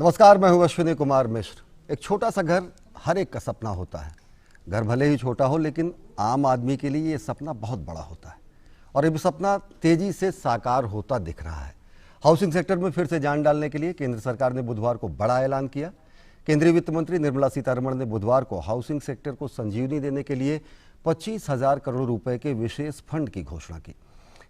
नमस्कार, मैं हूं अश्विनी कुमार मिश्र। एक छोटा सा घर हर एक का सपना होता है। घर भले ही छोटा हो, लेकिन आम आदमी के लिए ये सपना बहुत बड़ा होता है और ये सपना तेजी से साकार होता दिख रहा है। हाउसिंग सेक्टर में फिर से जान डालने के लिए केंद्र सरकार ने बुधवार को बड़ा ऐलान किया। केंद्रीय वित्त मंत्री निर्मला सीतारमण ने बुधवार को हाउसिंग सेक्टर को संजीवनी देने के लिए 25,000 करोड़ रुपए के विशेष फंड की घोषणा की।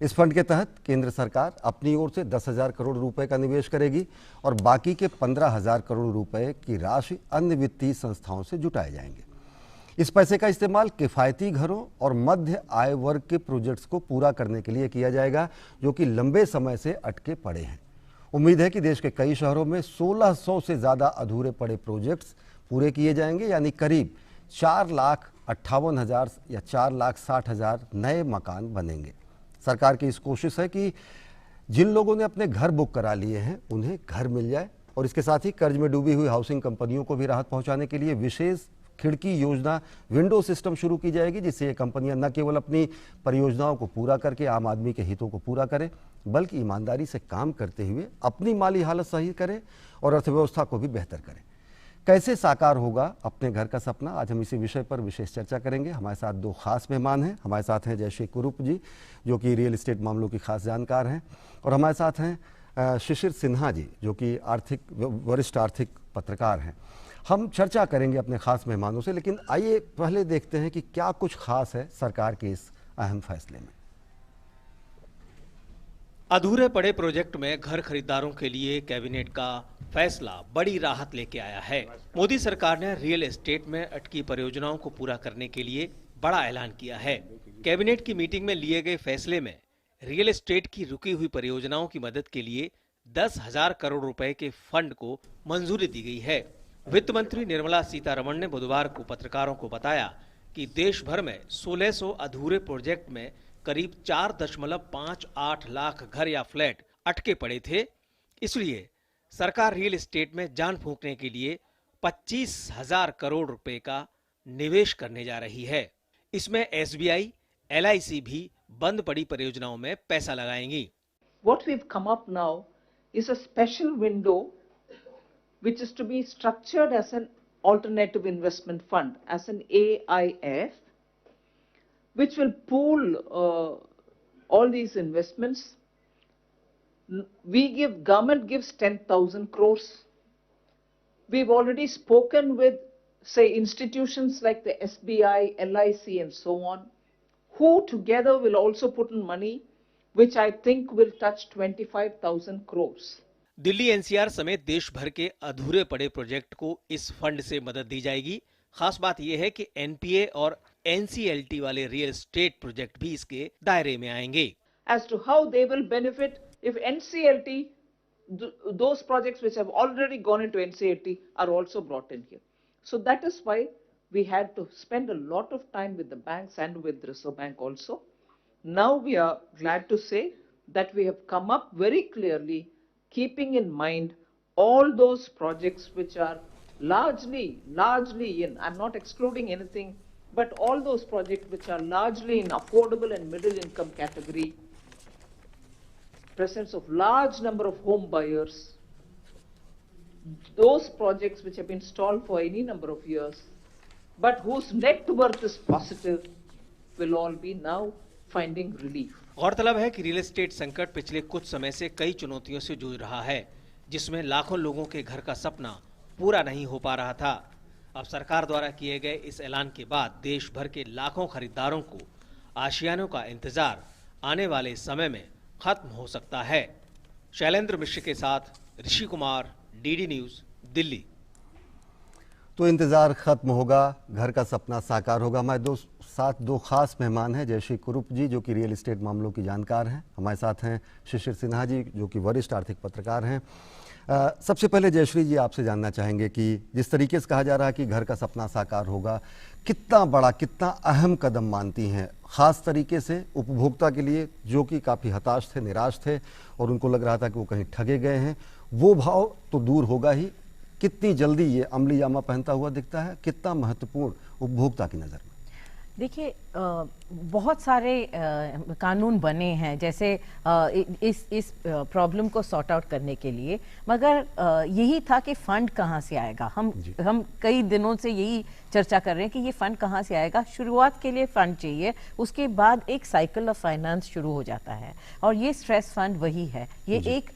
इस फंड के तहत केंद्र सरकार अपनी ओर से 10,000 करोड़ रुपए का निवेश करेगी और बाकी के 15,000 करोड़ रुपए की राशि अन्य वित्तीय संस्थाओं से जुटाए जाएंगे। इस पैसे का इस्तेमाल किफ़ायती घरों और मध्य आय वर्ग के प्रोजेक्ट्स को पूरा करने के लिए किया जाएगा, जो कि लंबे समय से अटके पड़े हैं। उम्मीद है कि देश के कई शहरों में 1600 से ज़्यादा अधूरे पड़े प्रोजेक्ट्स पूरे किए जाएंगे, यानी करीब 4,58,000 या 4,60,000 नए मकान बनेंगे। सरकार की इस कोशिश है कि जिन लोगों ने अपने घर बुक करा लिए हैं उन्हें घर मिल जाए और इसके साथ ही कर्ज में डूबी हुई हाउसिंग कंपनियों को भी राहत पहुंचाने के लिए विशेष खिड़की योजना, विंडो सिस्टम शुरू की जाएगी, जिससे ये कंपनियां न केवल अपनी परियोजनाओं को पूरा करके आम आदमी के हितों को पूरा करें, बल्कि ईमानदारी से काम करते हुए अपनी माली हालत सही करें और अर्थव्यवस्था को भी बेहतर करें। कैसे साकार होगा अपने घर का सपना, आज हम इसी विषय पर विशेष चर्चा करेंगे। हमारे साथ दो खास मेहमान हैं। हमारे साथ हैं जयश्री कुरूप जी, जो कि रियल एस्टेट मामलों की खास जानकार हैं, और हमारे साथ हैं शिशिर सिन्हा जी, जो कि वरिष्ठ आर्थिक पत्रकार हैं। हम चर्चा करेंगे अपने खास मेहमानों से, लेकिन आइए पहले देखते हैं कि क्या कुछ खास है सरकार के इस अहम फैसले में। अधूरे पड़े प्रोजेक्ट में घर खरीदारों के लिए कैबिनेट का फैसला बड़ी राहत लेके आया है। मोदी सरकार ने रियल एस्टेट में अटकी परियोजनाओं को पूरा करने के लिए बड़ा ऐलान किया है। कैबिनेट की मीटिंग में लिए गए फैसले में रियल एस्टेट की रुकी हुई परियोजनाओं की मदद के लिए 10,000 करोड़ रुपए के फंड को मंजूरी दी गई है। वित्त मंत्री निर्मला सीतारमण ने बुधवार को पत्रकारों को बताया कि देश भर में 1600 अधूरे प्रोजेक्ट में करीब 4.58 लाख घर या फ्लैट अटके पड़े थे। इसलिए सरकार रियल एस्टेट में जान फूंकने के लिए 25,000 करोड़ रुपए का निवेश करने जा रही है। इसमें SBI, LIC भी बंद पड़ी परियोजनाओं में पैसा लगाएंगी। What we've come up now is a special window which is to be structured as an alternative investment fund, as an AIF, which will pool all these investments. Government gives 10,000 crores. We've already spoken with, say, institutions like the SBI, LIC and so on, who together will also put in money, which I think will touch 25,000 crores. Delhi NCR समेत देश भर के अधूरे पड़े project को इस fund से मदद दी जाएगी। खास बात यह है कि NPA और NCLT वाले रियल एस्टेट प्रोजेक्ट भी इसके दायरे में आएंगे। As to how they will benefit if NCLT, those projects which have already gone into NCLT are also brought in here. So that is why we had to spend a lot of time with the banks and with the Reserve Bank also. Now we are glad to say that we have come up very clearly, keeping in mind all those projects which are largely in, I'm not excluding anything, but all those projects which are largely in affordable and middle income category, presence of large number of home buyers, those projects which have been stalled for any number of years, but whose net worth is positive, will all be now finding relief. गौरतलब है कि real estate संकट पिछले कुछ समय से कई चुनौतियों से जूझ रहा है, जिसमें लाखों लोगों के घर का सपना पूरा नहीं हो पा रहा था। अब सरकार द्वारा किए गए इस ऐलान के बाद देश भर के लाखों खरीदारों को आशियानों का इंतजार आने वाले समय में खत्म हो सकता है। शैलेंद्र मिश्र के साथ ऋषि कुमार, DD न्यूज, दिल्ली। तो इंतज़ार खत्म होगा, घर का सपना साकार होगा। हमारे साथ दो खास मेहमान हैं। जयश्री कुरूप जी, जो कि रियल एस्टेट मामलों की जानकार हैं। हमारे साथ हैं शिशिर सिन्हा जी, जो कि वरिष्ठ आर्थिक पत्रकार हैं। सबसे पहले जयश्री जी, आपसे जानना चाहेंगे कि जिस तरीके से कहा जा रहा है कि घर का सपना साकार होगा, कितना बड़ा, कितना अहम कदम मानती हैं, ख़ास तरीके से उपभोक्ता के लिए, जो कि काफ़ी हताश थे, निराश थे और उनको लग रहा था कि वो कहीं ठगे गए हैं। वो भाव तो दूर होगा ही, कितनी जल्दी ये अमली जामा पहनता हुआ दिखता है, कितना महत्वपूर्ण उपभोक्ता की नज़र में? देखिए, बहुत सारे कानून बने हैं जैसे इस प्रॉब्लम को सॉर्ट आउट करने के लिए, मगर यही था कि फंड कहाँ से आएगा। हम कई दिनों से यही चर्चा कर रहे हैं कि ये फंड कहाँ से आएगा। शुरुआत के लिए फंड चाहिए, उसके बाद एक साइकिल ऑफ फाइनेंस शुरू हो जाता है, और ये स्ट्रेस फंड वही है। ये एक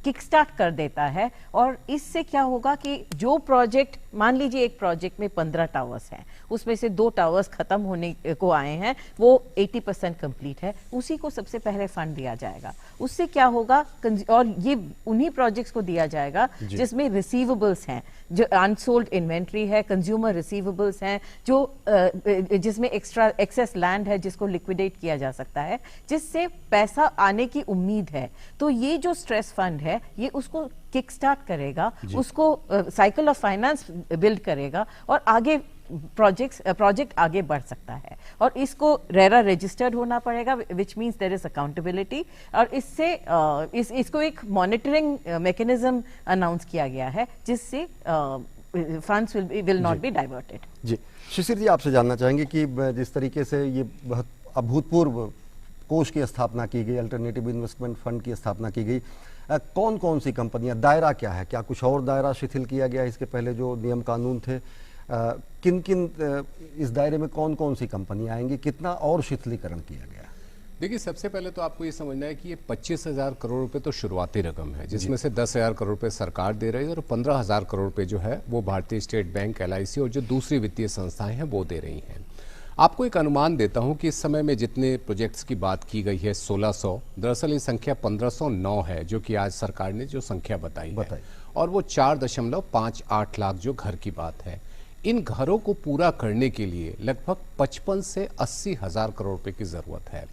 किक स्टार्ट कर देता है, और इससे क्या होगा कि जो प्रोजेक्ट, मान लीजिए एक प्रोजेक्ट में 15 टावर्स हैं, उसमें से 2 टावर्स खत्म होने को आए हैं, वो 80% कंप्लीट है, उसी को सबसे पहले फंड दिया जाएगा। उससे क्या होगा, और ये उन्हीं प्रोजेक्ट्स को दिया जाएगा जिसमें रिसीवेबल्स हैं, जो अनसोल्ड इन्वेंट्री है, कंज्यूमर रिसीवेबल्स हैं, जो जिसमें एक्सेस लैंड है जिसको लिक्विडेट किया जा सकता है, जिससे पैसा आने की उम्मीद है। तो ये जो स्ट्रेस फंड है, ये उसको किक स्टार्ट करेगा, उसको साइकिल ऑफ फाइनेंस बिल्ड करेगा, और आगे प्रोजेक्ट आगे बढ़ सकता है। और इसको रेरा रजिस्टर्ड होना पड़ेगा, which means there is accountability, और इससे इसको एक मॉनिटरिंग मैकेनिज्म अनाउंस किया गया है, जिससे funds will not be diverted. जी, शिशिर जी, आपसे जानना चाहेंगे कि जिस तरीके से ये बहुत अभूतपूर्व कोष की स्थापना की गई, अल्टरनेटिव इन्वेस्टमेंट फंड की स्थापना की गई, कौन कौन सी कंपनियां, दायरा क्या है, क्या कुछ और दायरा शिथिल किया गया इसके पहले जो नियम कानून थे, किन किन इस दायरे में कौन कौन सी कंपनियां आएंगी, कितना और शिथिलीकरण किया गया? देखिए, सबसे पहले तो आपको ये समझना है कि ये 25,000 करोड़ रुपए तो शुरुआती रकम है, जिसमें से 10,000 करोड़ रुपए सरकार दे रही है, और 15,000 करोड़ रुपए जो है वो भारतीय स्टेट बैंक, LIC और जो दूसरी वित्तीय संस्थाएं हैं वो दे रही हैं। आपको एक अनुमान देता हूं कि इस समय में जितने प्रोजेक्ट्स की बात की गई है 1600, दरअसल ये संख्या 1509 है, जो कि आज सरकार ने जो संख्या बताई है, और वो 4.58 लाख जो घर की बात है। इन घरों को पूरा करने के लिए लगभग 55 से 80 हजार करोड़ रुपए की जरूरत है,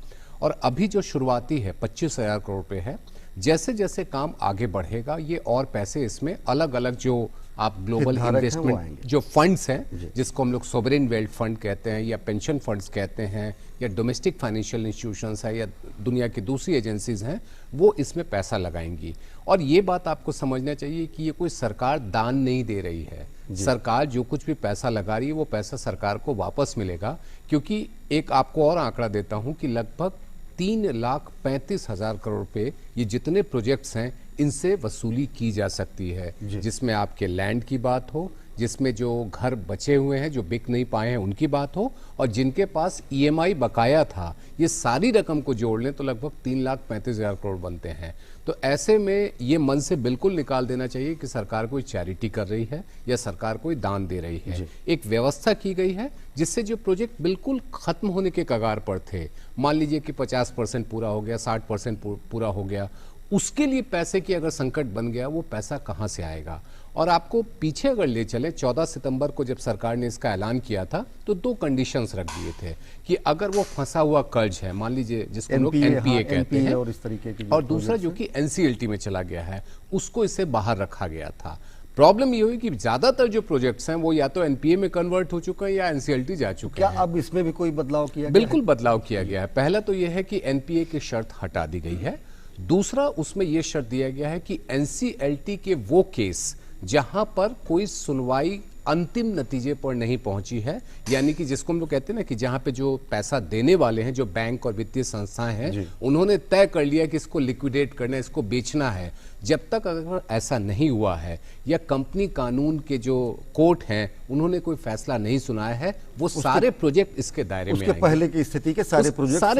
और अभी जो शुरुआती है 25,000 करोड़ रुपए है। जैसे जैसे काम आगे बढ़ेगा, ये और पैसे इसमें अलग अलग जो आप ग्लोबल इन्वेस्टमेंट जो फंड्स हैं, जिसको हम लोग सोवरेन वेल्थ फंड कहते हैं, या पेंशन फंड्स कहते हैं, या डोमेस्टिक फाइनेंशियल इंस्टीट्यूशंस है, या दुनिया की दूसरी एजेंसीज हैं, वो इसमें पैसा लगाएंगी। और ये बात आपको समझना चाहिए कि ये कोई सरकार दान नहीं दे रही है। सरकार जो कुछ भी पैसा लगा रही है, वो पैसा सरकार को वापस मिलेगा, क्योंकि एक आपको और आंकड़ा देता हूं कि लगभग 3,35,000 करोड़ रुपए ये जितने प्रोजेक्ट्स हैं इनसे वसूली की जा सकती है, जिसमें आपके लैंड की बात हो, जिसमें जो घर बचे हुए हैं जो बिक नहीं पाए हैं उनकी बात हो, और जिनके पास EMI बकाया था, ये सारी रकम को जोड़ लें तो लगभग 3,35,000 करोड़ बनते हैं। तो ऐसे में ये मन से बिल्कुल निकाल देना चाहिए कि सरकार कोई चैरिटी कर रही है या सरकार कोई दान दे रही है। एक व्यवस्था की गई है जिससे जो प्रोजेक्ट बिल्कुल खत्म होने के कगार पर थे, मान लीजिए कि 50% पूरा हो गया, 60% पूरा हो गया, उसके लिए पैसे की अगर संकट बन गया, वो पैसा कहां से आएगा। और आपको पीछे अगर ले चले, 14 सितंबर को जब सरकार ने इसका ऐलान किया था तो 2 कंडीशंस रख दिए थे कि अगर वो फंसा हुआ कर्ज है, मान लीजिए जिसको लोग NPA कहते हैं, और इस तरीके की, और दूसरा जो कि NCLT में चला गया है, उसको इससे बाहर रखा गया था। प्रॉब्लम ये हुई कि ज्यादातर जो प्रोजेक्ट्स हैं वो या तो NPA में कन्वर्ट हो चुका है या NCLT जा चुके हैं। क्या अब इसमें भी कोई बदलाव किया गया? बिल्कुल बदलाव किया गया है। पहला तो यह है कि NPA की शर्त हटा दी गई है। दूसरा, उसमें यह शर्त दिया गया है कि NCLT के वो केस जहां पर कोई सुनवाई अंतिम नतीजे पर नहीं पहुंची है, यानी कि जिसको हम लोग कहते हैं ना कि जहां पे जो पैसा देने वाले हैं, जो बैंक और वित्तीय संस्थाएं हैं, उन्होंने तय कर लिया कि इसको लिक्विडेट करना है, इसको बेचना है, जब तक अगर ऐसा नहीं हुआ है या कंपनी कानून के जो कोर्ट हैं उन्होंने कोई फैसला नहीं सुनाया है, वो सारे प्रोजेक्ट इसके दायरे में आएंगे। पहले की स्थिति के सारे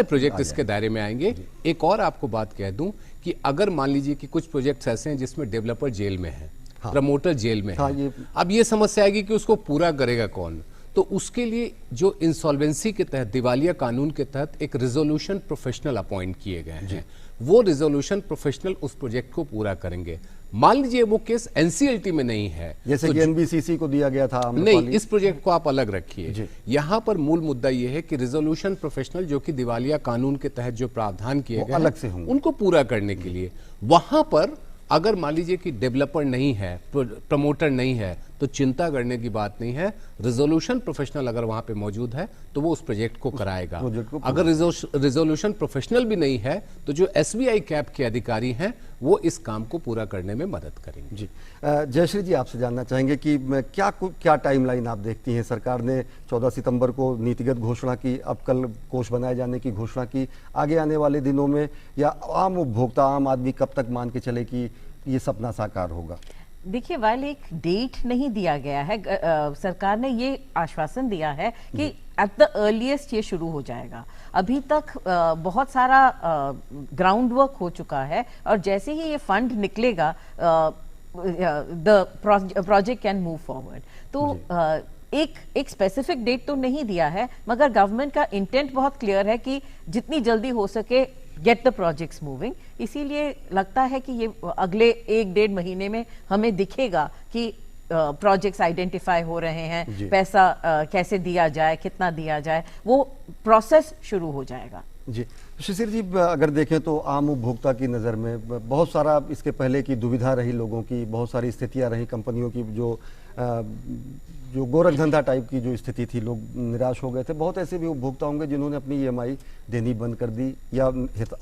प्रोजेक्ट इसके दायरे में आएंगे। एक और आपको बात कह दूं कि अगर मान लीजिए कि कुछ प्रोजेक्ट्स ऐसे हैं जिसमें डेवलपर जेल में है, प्रमोटर जेल में है, अब ये समस्या आएगी कि उसको पूरा करेगा कौन। तो उसके लिए जो इंसॉल्वेंसी के तहत, दिवालिया कानून के तहत एक रिजोल्यूशन प्रोफेशनल अपॉइंट किए गए हैं, वो रिजोल्यूशन प्रोफेशनल उस प्रोजेक्ट को पूरा करेंगे। मान लीजिए वो केस NCLT में नहीं है, जैसे कि NBCC को दिया गया था, नहीं, इस प्रोजेक्ट को आप अलग रखिए। यहां पर मूल मुद्दा यह है कि रिजोल्यूशन प्रोफेशनल जो कि दिवालिया कानून के तहत जो प्रावधान किए गए अलग से होंगे, उनको पूरा करने के लिए वहां पर अगर मान लीजिए कि डेवलपर नहीं है, प्रमोटर नहीं है, तो चिंता करने की बात नहीं है। रिजोल्यूशन प्रोफेशनल अगर वहां पे मौजूद है तो वो उस प्रोजेक्ट को कराएगा। अगर रिजोल्यूशन प्रोफेशनल भी नहीं है तो जो SBI कैप के अधिकारी हैं वो इस काम को पूरा करने में मदद करेंगे। जी, जयश्री जी आपसे जानना चाहेंगे कि क्या टाइमलाइन आप देखती हैं? सरकार ने 14 सितंबर को नीतिगत घोषणा की, अब कल कोष बनाए जाने की घोषणा की, आगे आने वाले दिनों में या आम उपभोक्ता, आम आदमी कब तक मान के चले कि ये सपना साकार होगा? देखिए, वाल एक डेट नहीं दिया गया है, सरकार ने ये आश्वासन दिया है कि एट द अर्लीस्ट ये शुरू हो जाएगा। अभी तक बहुत सारा ग्राउंड वर्क हो चुका है और जैसे ही ये फंड निकलेगा the project can move forward. तो एक स्पेसिफिक डेट तो नहीं दिया है, मगर गवर्नमेंट का इंटेंट बहुत क्लियर है कि जितनी जल्दी हो सके गेट द प्रोजेक्ट्स मूविंग। इसीलिए लगता है कि ये अगले 1-1.5 महीने में हमें दिखेगा कि प्रोजेक्ट्स आइडेंटिफाई हो रहे हैं, पैसा कैसे दिया जाए, कितना दिया जाए, वो प्रोसेस शुरू हो जाएगा। जी, शिशिर जी, अगर देखें तो आम उपभोक्ता की नज़र में बहुत सारा इसके पहले की दुविधा रही लोगों की, बहुत सारी स्थितियां रही कंपनियों की, जो गोरख धंधा टाइप की जो स्थिति थी, लोग निराश हो गए थे। बहुत ऐसे भी उपभोक्ता होंगे जिन्होंने अपनी EMI देनी बंद कर दी या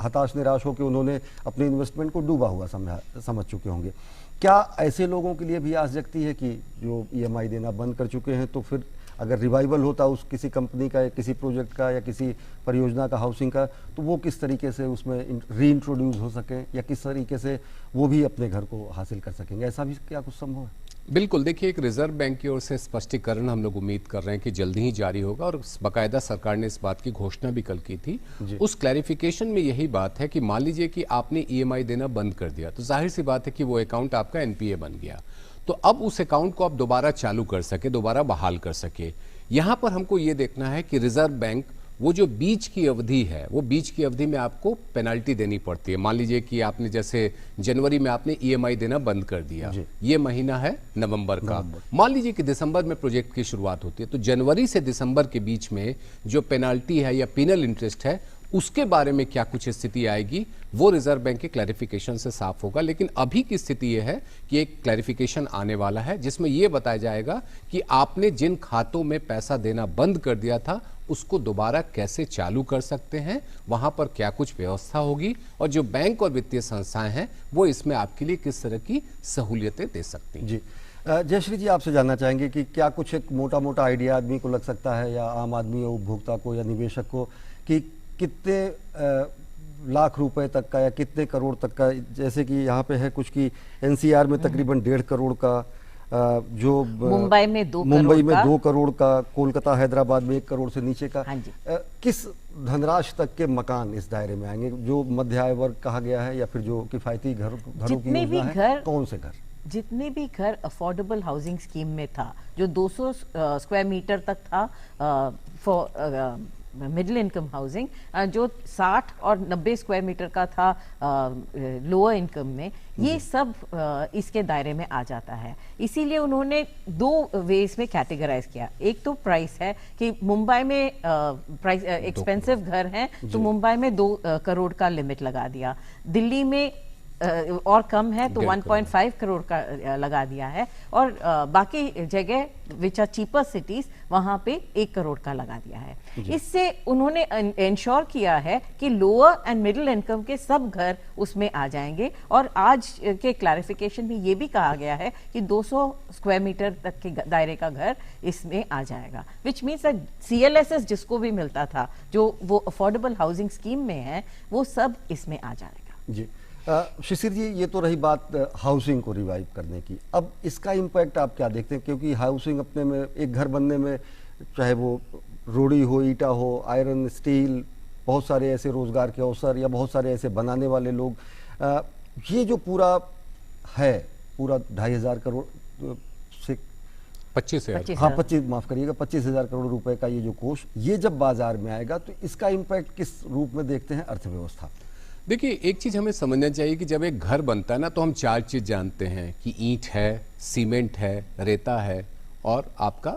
हताश निराश होकर उन्होंने अपने इन्वेस्टमेंट को डूबा हुआ समझ चुके होंगे। क्या ऐसे लोगों के लिए भी आस जगती है कि जो EMI देना बंद कर चुके हैं, तो फिर अगर रिवाइवल होता उस किसी कंपनी का या किसी प्रोजेक्ट का या किसी परियोजना का, हाउसिंग का, तो वो किस तरीके से उसमें रीइंट्रोड्यूस हो सके या किस तरीके से वो भी अपने घर को हासिल कर सकेंगे? ऐसा भी क्या कुछ संभव है? बिल्कुल, देखिए, एक रिजर्व बैंक की ओर से स्पष्टीकरण हम लोग उम्मीद कर रहे हैं कि जल्दी ही जारी होगा और बाकायदा सरकार ने इस बात की घोषणा भी कल की थी। उस क्लैरिफिकेशन में यही बात है कि मान लीजिए कि आपने EMI देना बंद कर दिया तो जाहिर सी बात है कि वो अकाउंट आपका NPA बन गया, तो अब उस अकाउंट को आप दोबारा चालू कर सके, दोबारा बहाल कर सके। यहां पर हमको ये देखना है कि रिजर्व बैंक वो जो बीच की अवधि है, वो बीच की अवधि में आपको पेनल्टी देनी पड़ती है। मान लीजिए कि आपने जैसे जनवरी में आपने EMI देना बंद कर दिया, ये महीना है नवंबर का, मान लीजिए कि दिसंबर में प्रोजेक्ट की शुरुआत होती है, तो जनवरी से दिसंबर के बीच में जो पेनल्टी है या पिनल इंटरेस्ट है, उसके बारे में क्या कुछ स्थिति आएगी वो रिजर्व बैंक के क्लैरिफिकेशन से साफ होगा। लेकिन अभी की स्थिति यह है कि एक क्लैरिफिकेशन आने वाला है जिसमें यह बताया जाएगा कि आपने जिन खातों में पैसा देना बंद कर दिया था उसको दोबारा कैसे चालू कर सकते हैं, वहां पर क्या कुछ व्यवस्था होगी और जो बैंक और वित्तीय संस्थाएं हैं वो इसमें आपके लिए किस तरह की सहूलियतें दे सकती हैं। जी, जयश्री जी आपसे जानना चाहेंगे कि क्या कुछ एक मोटा मोटा आइडिया आदमी को लग सकता है या आम आदमी या उपभोक्ता को या निवेशक को कि कितने लाख रुपए तक का या कितने करोड़ तक का, जैसे कि यहाँ पे है कुछ की NCR में तकरीबन 1.5 करोड़ का, जो मुंबई में 2 करोड़ का, कोलकाता हैदराबाद में 1 करोड़ से नीचे का, किस धनराशि तक के मकान इस दायरे में आएंगे? जो मध्य आय वर्ग कहा गया है या फिर जो किफायती घरों की योजना है, कौन से घर? जितने भी घर अफोर्डेबल हाउसिंग स्कीम में था, जो 200 स्क्वायर मीटर तक था फॉर मिडिल इनकम हाउसिंग, जो 60 और 90 स्क्वायर मीटर का था लोअर इनकम में, ये सब इसके दायरे में आ जाता है। इसीलिए उन्होंने 2 वेज में कैटेगराइज किया। एक तो प्राइस है कि मुंबई में प्राइस एक्सपेंसिव घर हैं तो मुंबई में 2 करोड़ का लिमिट लगा दिया, दिल्ली में और कम है तो 1.5 करोड़ का लगा दिया है, और बाकी जगह विच आर चीपर सिटीज वहां पे 1 करोड़ का लगा दिया है। इससे उन्होंने इंश्योर किया है कि लोअर एंड मिडिल इनकम के सब घर उसमें आ जाएंगे। और आज के क्लैरिफिकेशन में ये भी कहा गया है कि 200 स्क्वायर मीटर तक के दायरे का घर इसमें आ जाएगा, विच मीन्स CLSS जिसको भी मिलता था जो वो अफोर्डेबल हाउसिंग स्कीम में है, वो सब इसमें आ जाएगा। जी, शिशिर जी, ये तो रही बात हाउसिंग को रिवाइव करने की। अब इसका इम्पैक्ट आप क्या देखते हैं? क्योंकि हाउसिंग अपने में, एक घर बनने में, चाहे वो रोड़ी हो, ईटा हो, आयरन, स्टील, बहुत सारे ऐसे रोजगार के अवसर या बहुत सारे ऐसे बनाने वाले लोग, ये जो पूरा है, पूरा 2,500 करोड़ से 25,000, हाँ 25,000 करोड़ रुपए का ये जो कोष, ये जब बाजार में आएगा तो इसका इम्पैक्ट किस रूप में देखते हैं अर्थव्यवस्था? देखिए, एक चीज हमें समझना चाहिए कि जब एक घर बनता है ना, तो हम 4 चीज जानते हैं कि ईंट है, सीमेंट है, रेता है और आपका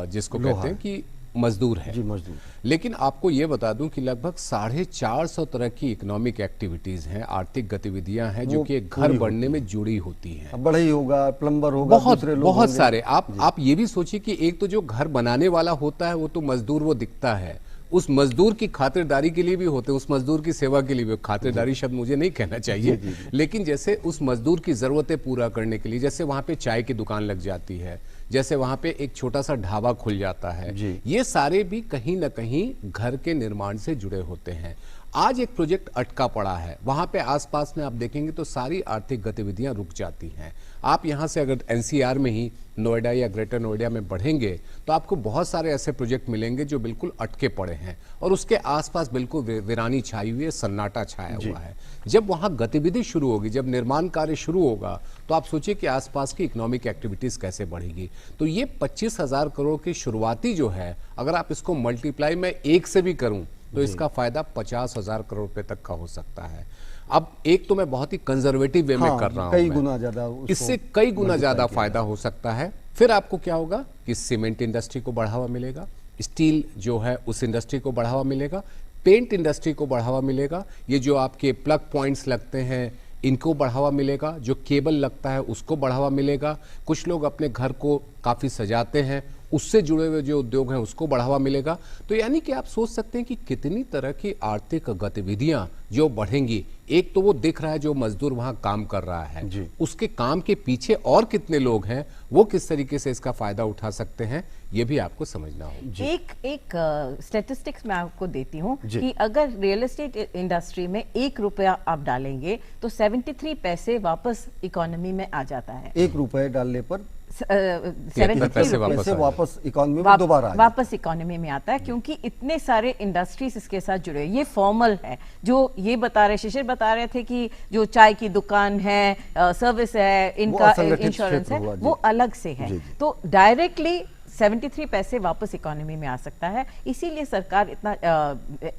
जिसको कहते हैं कि मजदूर है जी, मजदूर। लेकिन आपको ये बता दूं कि लगभग 450 तरह की इकोनॉमिक एक्टिविटीज हैं, आर्थिक गतिविधियां हैं जो वो कि एक घर बढ़ने में जुड़ी होती हैं। अब बढ़ई होगा, प्लम्बर होगा, बहुत दूसरे लोग बहुत होंगे। सारे। आप ये भी सोचिए कि एक तो जो घर बनाने वाला होता है वो तो मजदूर वो दिखता है, उस मजदूर की खातिरदारी के लिए भी होते हैं, उस मजदूर की सेवा के लिए भी। खातिरदारी शब्द मुझे नहीं कहना चाहिए, लेकिन जैसे उस मजदूर की जरूरतें पूरा करने के लिए, जैसे वहां पे चाय की दुकान लग जाती है, जैसे वहां पे एक छोटा सा ढाबा खुल जाता है, ये सारे भी कहीं ना कहीं घर के निर्माण से जुड़े होते हैं। आज एक प्रोजेक्ट अटका पड़ा है, वहां पे आसपास में आप देखेंगे तो सारी आर्थिक गतिविधियां रुक जाती हैं। आप यहां से अगर एनसीआर में ही नोएडा या ग्रेटर नोएडा में बढ़ेंगे तो आपको बहुत सारे ऐसे प्रोजेक्ट मिलेंगे जो बिल्कुल अटके पड़े हैं और उसके आसपास बिल्कुल वीरानी छाई हुई है, सन्नाटा छाया हुआ है। जब वहां गतिविधि शुरू होगी, जब निर्माण कार्य शुरू होगा, तो आप सोचिए कि आसपास की इकोनॉमिक एक्टिविटीज कैसे बढ़ेगी। तो ये 25,000 करोड़ की शुरुआती जो है, अगर आप इसको मल्टीप्लाई मैं 1 से भी करूं तो इसका फायदा 50,000 करोड़ रुपए तक का हो सकता है। अब एक तो मैं बहुत ही कंजर्वेटिव वे में कर रहा हूं, कई गुना ज्यादा, इससे कई गुना ज्यादा फायदा हो सकता है। फिर आपको क्या होगा कि सीमेंट इंडस्ट्री को बढ़ावा मिलेगा, स्टील जो है उस इंडस्ट्री को बढ़ावा मिलेगा, पेंट इंडस्ट्री को बढ़ावा मिलेगा, ये जो आपके प्लग पॉइंट्स लगते हैं इनको बढ़ावा मिलेगा, जो केबल लगता है उसको बढ़ावा मिलेगा, कुछ लोग अपने घर को काफी सजाते हैं उससे जुड़े हुए जो उद्योग हैं उसको बढ़ावा मिलेगा। तो यानी कि आप सोच सकते हैं कि कितनी तरह की आर्थिक गतिविधियां जो बढ़ेंगी। एक तो वो दिख रहा है जो मजदूर वहां काम कर रहा है, उसके काम के पीछे और कितने लोग हैं, वो किस तरीके से इसका फायदा उठा सकते हैं, ये भी आपको समझना होगा। एक स्टैटिस्टिक्स मैं आपको देती हूँ कि अगर रियल एस्टेट इंडस्ट्री में 1 रुपया आप डालेंगे तो 73 पैसे वापस इकोनॉमी में आ जाता है। 1 रुपए डालने पर 73 पैसे वापस इकोनॉमी में दोबारा वापस इकोनॉमी में आता है, क्योंकि इतने सारे इंडस्ट्रीज इसके साथ जुड़े। ये फॉर्मल है, जो ये बता रहे, शिशिर बता रहे थे कि जो चाय की दुकान है, सर्विस है, इनका इंश्योरेंस है, वो अलग से है। तो डायरेक्टली 73 पैसे वापस इकोनॉमी में आ सकता है। इसीलिए सरकार इतना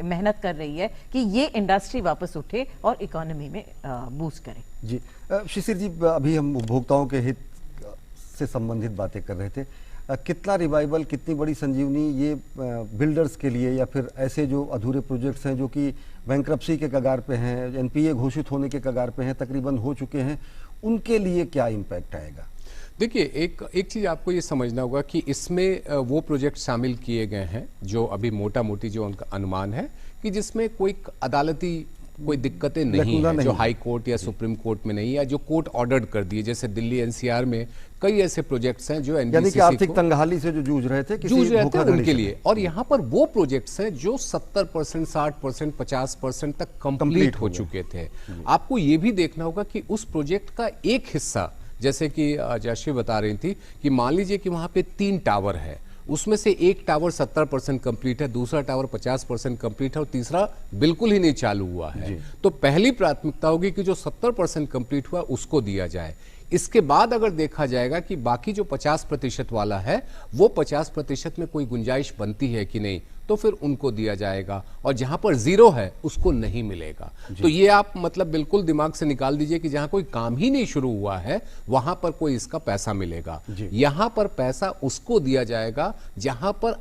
मेहनत कर रही है कि ये इंडस्ट्री वापस उठे और इकोनॉमी में बूस्ट करे। जी शिशिर जी, अभी हम उपभोक्ताओं के हित से संबंधित बातें कर रहे थे। कितना रिवाइवल, कितनी बड़ी संजीवनी ये बिल्डर्स के लिए या फिर ऐसे जो अधूरे प्रोजेक्ट्स हैं जो कि बैंक्रप्सी के कगार पे हैं, एनपीए घोषित होने के कगार पे हैं, तकरीबन हो चुके हैं, उनके लिए क्या इम्पैक्ट आएगा? देखिए, एक चीज आपको ये समझना होगा कि इसमें वो प्रोजेक्ट शामिल किए गए हैं जो अभी मोटा मोटी जो उनका अनुमान है कि जिसमें कोई अदालती कोई दिक्कतें नहीं है, जो हाई कोर्ट या सुप्रीम कोर्ट में नहीं, या जो कोर्ट ऑर्डर कर दिए। जैसे दिल्ली एनसीआर में कई ऐसे प्रोजेक्ट्स हैं जो यानी कि आर्थिक तंगहाली से जो जूझ रहे थे उनके लिए। और यहाँ पर वो प्रोजेक्ट्स हैं जो 70%, 60%, 50% तक कंप्लीट हो चुके थे। आपको ये भी देखना होगा कि उस प्रोजेक्ट का एक हिस्सा, जैसे कि जयश्री बता रही थी कि मान लीजिए कि वहां पे 3 टावर है, उसमें से एक टावर 70% कंप्लीट है, दूसरा टावर 50% कंप्लीट है और तीसरा बिल्कुल ही नहीं चालू हुआ है। तो पहली प्राथमिकता होगी कि जो 70% कंप्लीट हुआ उसको दिया जाए। इसके बाद अगर देखा जाएगा कि बाकी जो 50% वाला है वो 50% में कोई गुंजाइश बनती है कि नहीं, तो फिर उनको दिया जाएगा, और जहां पर 0 है उसको नहीं मिलेगा। तो ये आप मतलब बिल्कुल दिमाग से निकाल दीजिए कि जहां कोई काम ही नहीं शुरू हुआ है वहां पर कोई इसका पैसा मिलेगा। यहां पर पैसा उसको दिया जाएगा जहां पर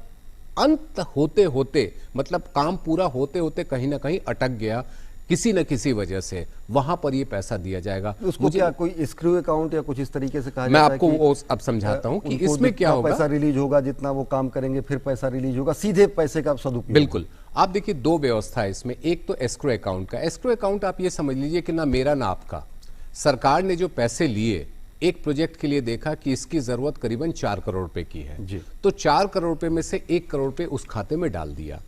अंत होते होते, मतलब काम पूरा होते होते कहीं ना कहीं अटक गया किसी न किसी वजह से, वहां पर ये पैसा दिया जाएगा। उसको क्या कोई एस्क्रू अकाउंट या कुछ इस तरीके से कहा मैं आपको वो अब समझाता हूं कि इसमें क्या होगा। पैसा रिलीज होगा, जितना वो काम करेंगे फिर पैसा रिलीज होगा, सीधे पैसे का सदुपयोग। बिल्कुल। आप देखिए 2 व्यवस्था है इसमें। एक तो एस्क्रो अकाउंट का। एस्क्रो अकाउंट आप ये समझ लीजिए कि ना मेरा ना आपका, सरकार ने जो पैसे लिए एक प्रोजेक्ट के लिए देखा कि इसकी जरूरत करीबन 4 करोड़ रुपए की है, तो 4 करोड़ रुपए में से 1 करोड़ रुपए उस खाते में डाल दिया।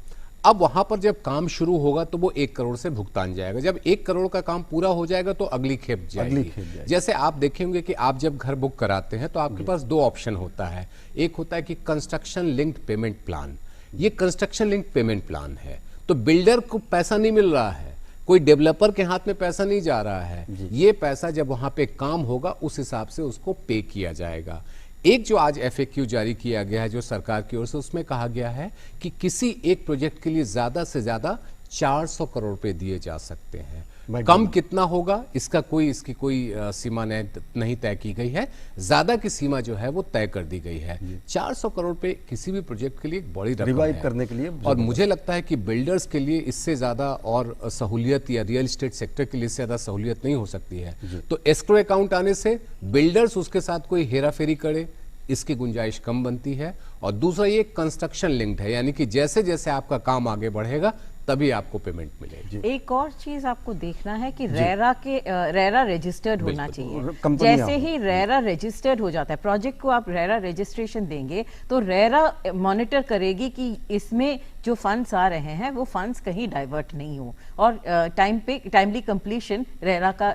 अब वहां पर जब काम शुरू होगा तो वो 1 करोड़ से भुगतान जाएगा। जब 1 करोड़ का काम पूरा हो जाएगा तो अगली खेप जाएगी। जैसे आप देखेंगे कि आप जब घर बुक कराते हैं तो आपके पास 2 ऑप्शन होता है। एक होता है कि कंस्ट्रक्शन लिंक्ड पेमेंट प्लान। ये कंस्ट्रक्शन लिंक्ड पेमेंट प्लान है, तो बिल्डर को पैसा नहीं मिल रहा है, कोई डेवलपर के हाथ में पैसा नहीं जा रहा है। ये पैसा जब वहां पे काम होगा उस हिसाब से उसको पे किया जाएगा। एक जो आज FAQ जारी किया गया है जो सरकार की ओर से, उसमें कहा गया है कि किसी एक प्रोजेक्ट के लिए ज्यादा से ज्यादा 400 करोड़ रुपए दिए जा सकते हैं। कम कितना होगा इसकी कोई सीमा नहीं तय की गई है। ज्यादा की सीमा जो है वो तय कर दी गई है। 400 करोड़ पे किसी भी प्रोजेक्ट के लिए एक बड़ी रकम रिवाइव है करने के लिए, और मुझे लगता है कि बिल्डर्स के लिए इससे ज्यादा और सहूलियत या रियल एस्टेट सेक्टर के लिए इससे ज्यादा सहूलियत नहीं हो सकती है। तो एस्क्रो अकाउंट आने से बिल्डर्स उसके साथ कोई हेरा फेरी करे, इसकी गुंजाइश कम बनती है। और दूसरा ये कंस्ट्रक्शन लिंक्ड है, यानी कि जैसे जैसे आपका काम आगे बढ़ेगा तभी आपको पेमेंट मिलेगी। एक और चीज आपको देखना है कि रेरा रजिस्टर्ड होना चाहिए। कंपनियां जैसे ही रेरा रजिस्टर्ड हो जाता है, प्रोजेक्ट को आप रेरा रजिस्ट्रेशन देंगे तो रेरा मॉनिटर करेगी कि इसमें जो फंड्स आ रहे हैं वो फंड्स कहीं डाइवर्ट नहीं हो, और टाइमली कंप्लीशन रेरा का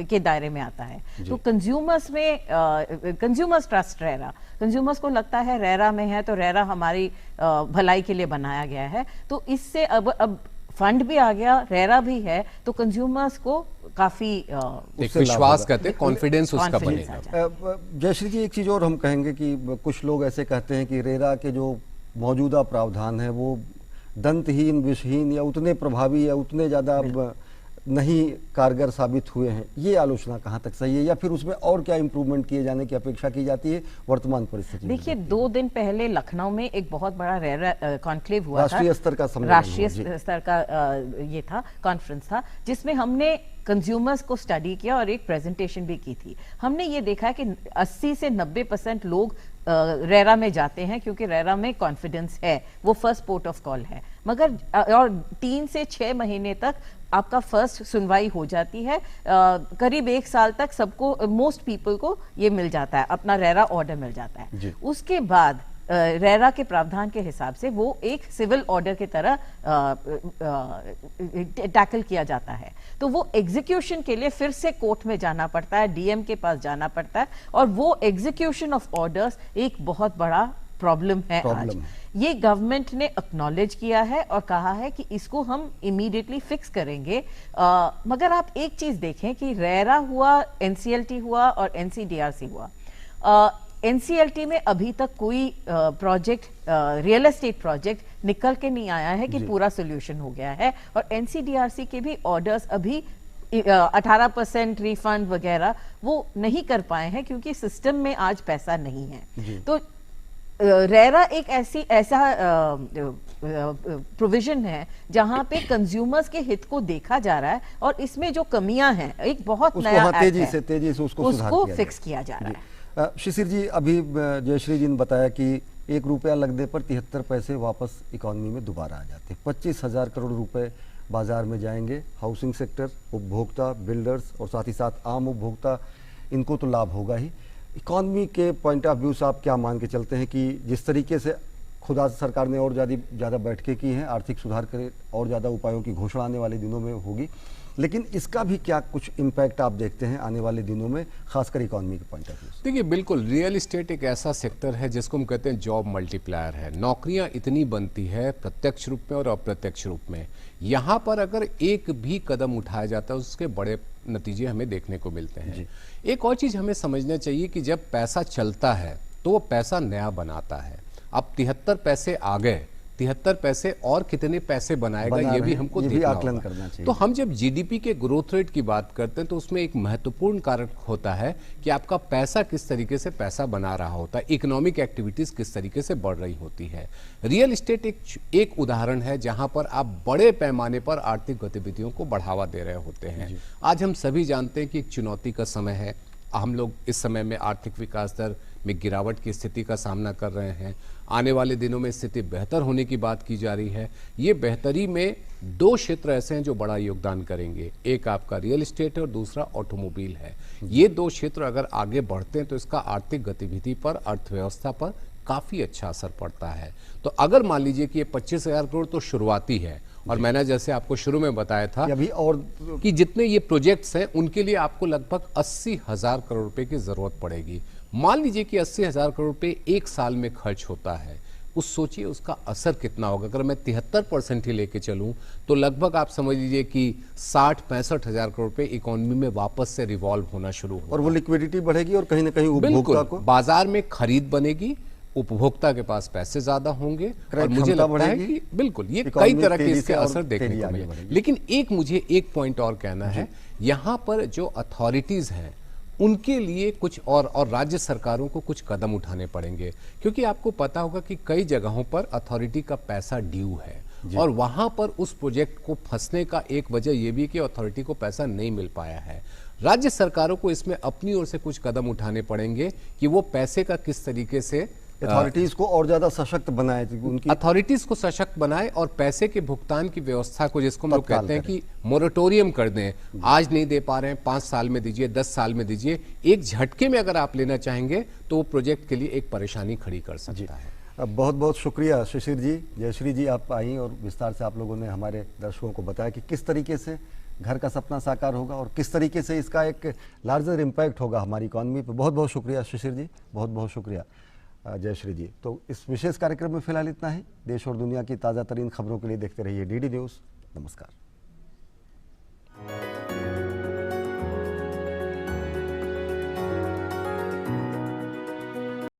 के दायरे में आता है। तो कंज्यूमर्स ट्रस्ट रेरा, कंज्यूमर्स को लगता है रेरा में है तो रेरा हमारी भलाई के लिए बनाया गया है। तो इससे अब फंड भी आ गया, रेरा भी है, तो कंज्यूमर्स को काफी एक विश्वास कहते हैं, कॉन्फिडेंस उसका बनेगा। जयश्री जी, एक चीज और हम कहेंगे कि कुछ लोग ऐसे कहते हैं कि रेरा के जो मौजूदा प्रावधान है वो दंतहीन, विषहीन या उतने प्रभावी या उतने ज्यादा नहीं कारगर साबित हुए हैं। ये आलोचना कहाँ तक सही है, या फिर उसमें और क्या इंप्रूवमेंट किए जाने की अपेक्षा की जाती है वर्तमान परिस्थिति में? देखिए, 2 दिन पहले लखनऊ में एक बहुत बड़ा रेरा कॉन्क्लेव हुआ था, राष्ट्रीय स्तर का सम्मेलन, राष्ट्रीय स्तर का ये था, कॉन्फ्रेंस था, जिसमें हमने कंज्यूमर्स को स्टडी किया और एक प्रेजेंटेशन भी की थी। हमने ये देखा कि 80 से 90% लोग रेरा में जाते हैं क्योंकि रेरा में कॉन्फिडेंस है, वो फर्स्ट पोर्ट ऑफ कॉल है। मगर और 3 से 6 महीने तक आपका फर्स्ट सुनवाई हो जाती है। करीब 1 साल तक सबको, मोस्ट पीपल को ये मिल जाता है, अपना रेरा ऑर्डर मिल जाता है। उसके बाद रेरा के प्रावधान के हिसाब से वो एक सिविल ऑर्डर की तरह टैकल किया जाता है। तो वो एग्जीक्यूशन के लिए फिर से कोर्ट में जाना पड़ता है, डीएम के पास जाना पड़ता है, और वो एग्जीक्यूशन ऑफ ऑर्डर्स एक बहुत बड़ा प्रॉब्लम है आज। ये गवर्नमेंट ने एक्नॉलेज किया है और कहा है कि इसको हम इमीडिएटली फिक्स करेंगे। मगर आप एक चीज देखें कि रेरा हुआ, एनसीएलटी हुआ और एनसीडीआरसी हुआ। एनसीएलटी में अभी तक कोई प्रोजेक्ट, रियल एस्टेट प्रोजेक्ट निकल के नहीं आया है कि पूरा सोल्यूशन हो गया है, और एनसीडीआरसी के भी ऑर्डर्स अभी 18% रिफंड वगैरह वो नहीं कर पाए हैं क्योंकि सिस्टम में आज पैसा नहीं है। तो रेरा एक ऐसा प्रोविजन है जहां पे कंज्यूमर्स के हित को देखा जा रहा है, और इसमें जो कमियां हैं, एक बहुत नया तेजी से उसको फिक्स किया जा रहा है। शिशिर जी, अभी जयश्री जी ने बताया कि 1 रुपया लगने पर 73 पैसे वापस इकोनॉमी में दोबारा आ जाते हैं। 25,000 करोड़ रुपए बाजार में जाएंगे। हाउसिंग सेक्टर, उपभोक्ता, बिल्डर्स और साथ ही साथ आम उपभोक्ता, इनको तो लाभ होगा ही। इकोनॉमी के पॉइंट ऑफ व्यू से आप क्या मान के चलते हैं कि जिस तरीके से खुदा सरकार ने और ज़्यादा बैठकें की हैं, आर्थिक सुधार के और ज़्यादा उपायों की घोषणा आने वाले दिनों में होगी, लेकिन इसका भी क्या कुछ इम्पैक्ट आप देखते हैं आने वाले दिनों में, खासकर इकोनॉमी के पॉइंट ऑफ व्यू से? देखिए, बिल्कुल रियल एस्टेट एक ऐसा सेक्टर है जिसको हम कहते हैं जॉब मल्टीप्लायर है। नौकरियां इतनी बनती है प्रत्यक्ष रूप में और अप्रत्यक्ष रूप में। यहाँ पर अगर एक भी कदम उठाया जाता है उसके बड़े नतीजे हमें देखने को मिलते हैं। एक और चीज हमें समझना चाहिए कि जब पैसा चलता है तो वो पैसा नया बनाता है। अब 73 पैसे आ गए, 73 पैसे और कितने पैसे बनाएगा ये भी हमको देखना आकलन करना चाहिए। तो हम जब जीडीपी के ग्रोथ रेट की बात करते हैं तो उसमें एक महत्वपूर्ण कारक होता है कि आपका पैसा किस तरीके से पैसा बना रहा होता है, इकोनॉमिक एक्टिविटीज किस तरीके से बढ़ रही होती है। रियल एस्टेट एक उदाहरण है जहां पर आप बड़े पैमाने पर आर्थिक गतिविधियों को बढ़ावा दे रहे होते हैं। आज हम सभी जानते हैं कि एक चुनौती का समय है। हम लोग इस समय में आर्थिक विकास दर में गिरावट की स्थिति का सामना कर रहे हैं। आने वाले दिनों में स्थिति बेहतर होने की बात की जा रही है। ये बेहतरी में 2 क्षेत्र ऐसे हैं जो बड़ा योगदान करेंगे। एक आपका रियल एस्टेट है और दूसरा ऑटोमोबाइल है। ये 2 क्षेत्र अगर आगे बढ़ते हैं तो इसका आर्थिक गतिविधि पर, अर्थव्यवस्था पर काफी अच्छा असर पड़ता है। तो अगर मान लीजिए कि ये 25,000 करोड़ तो शुरुआती है, और मैंने जैसे आपको शुरू में बताया था अभी और कि जितने ये प्रोजेक्ट्स हैं उनके लिए आपको लगभग 80,000 करोड़ रुपए की जरूरत पड़ेगी। मान लीजिए कि 80,000 करोड़ रुपए 1 साल में खर्च होता है, उस सोचिए उसका असर कितना होगा। अगर मैं 73% ही लेके चलूं तो लगभग आप समझ लीजिए कि 60-65,000 करोड़ रुपए इकोनॉमी में वापस से रिवॉल्व होना शुरू होगा, और वो लिक्विडिटी बढ़ेगी और कहीं ना कहीं उपभोक्ता को बाजार में खरीद बनेगी, उपभोक्ता के पास पैसे ज्यादा होंगे क्रय और मुझे क्षमता लगता है बढ़ेगी, कि बिल्कुल ये कई इकोनॉमी तरह के तेजी इसके से और असर देखने तेजी को आगे मिले। बढ़ेगी। लेकिन मुझे एक पॉइंट और कहना है, यहाँ पर जो अथॉरिटीज हैं उनके लिए कुछ और राज्य सरकारों को कुछ कदम उठाने पड़ेंगे, क्योंकि आपको पता होगा कि कई जगहों पर अथॉरिटी का पैसा ड्यू है और वहां पर उस प्रोजेक्ट को फंसने का एक वजह यह भी कि अथॉरिटी को पैसा नहीं मिल पाया है। राज्य सरकारों को इसमें अपनी ओर से कुछ कदम उठाने पड़ेंगे कि वो पैसे का किस तरीके से अथॉरिटीज को और ज्यादा सशक्त बनाए, उनकी अथॉरिटीज को सशक्त बनाए और पैसे के भुगतान की व्यवस्था को, जिसको हम लोग तत्काल कहते हैं कि मोरेटोरियम कर दें, आज नहीं दे पा रहे हैं 5 साल में दीजिए, 10 साल में दीजिए, एक झटके में अगर आप लेना चाहेंगे तो वो प्रोजेक्ट के लिए एक परेशानी खड़ी कर सकता है। बहुत बहुत शुक्रिया शिशिर जी, जयश्री जी, आप आई और विस्तार से आप लोगों ने हमारे दर्शकों को बताया कि किस तरीके से घर का सपना साकार होगा और किस तरीके से इसका एक लार्जर इम्पैक्ट होगा हमारी इकॉनमी पर। बहुत बहुत शुक्रिया शिशिर जी, बहुत बहुत शुक्रिया जयश्री जी। तो इस विशेष कार्यक्रम में फिलहाल इतना ही। देश और दुनिया की ताज़ा तरीन खबरों के लिए देखते रहिए डीडी न्यूज़। नमस्कार।